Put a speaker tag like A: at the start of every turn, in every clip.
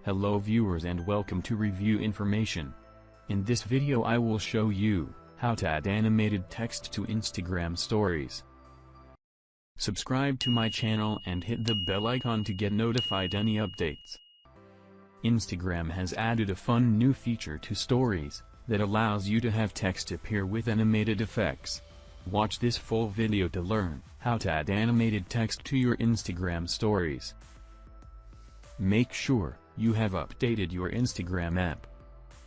A: Hello viewers and welcome to Review Information. In this video I will show you how to add animated text to Instagram stories. Subscribe to my channel and hit the bell icon to get notified any updates. Instagram has added a fun new feature to stories that allows you to have text appear with animated effects. Watch this full video to learn how to add animated text to your Instagram stories. Make sure you have updated your Instagram app.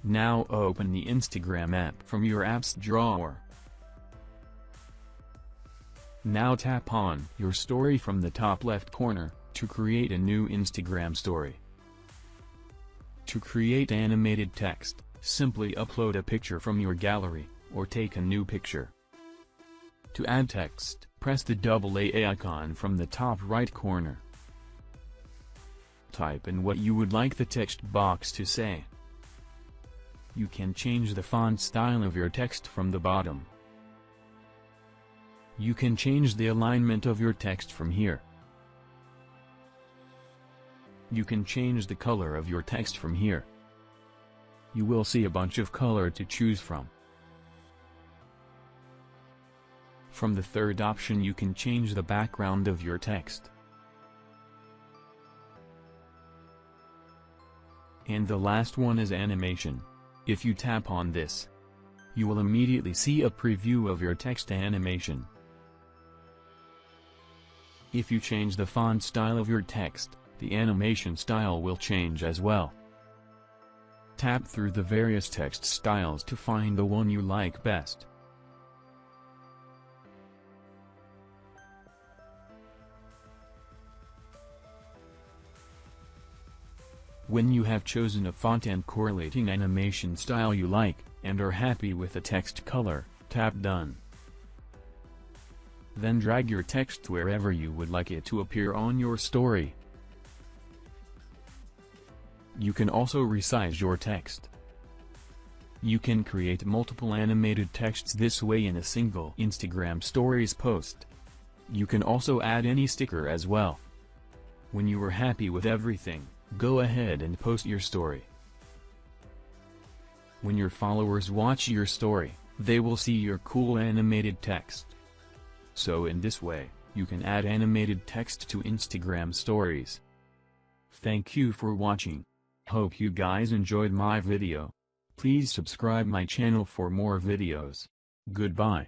A: Now open the Instagram app from your apps drawer. Now tap on your story from the top left corner to create a new Instagram story. To create animated text, simply upload a picture from your gallery, or take a new picture. To add text, press the AA icon from the top right corner. Type in what you would like the text box to say. You can change the font style of your text from the bottom. You can change the alignment of your text from here. You can change the color of your text from here. You will see a bunch of color to choose from. From the third option you can change the background of your text. And the last one is animation. If you tap on this, you will immediately see a preview of your text animation. If you change the font style of your text, the animation style will change as well. Tap through the various text styles to find the one you like best. When you have chosen a font and correlating animation style you like, and are happy with the text color, tap Done. Then drag your text wherever you would like it to appear on your story. You can also resize your text. You can create multiple animated texts this way in a single Instagram Stories post. You can also add any sticker as well. When you are happy with everything, go ahead and post your story. When your followers watch your story, they will see your cool animated text. So in this way, you can add animated text to Instagram stories. Thank you for watching. Hope you guys enjoyed my video. Please subscribe my channel for more videos. Goodbye.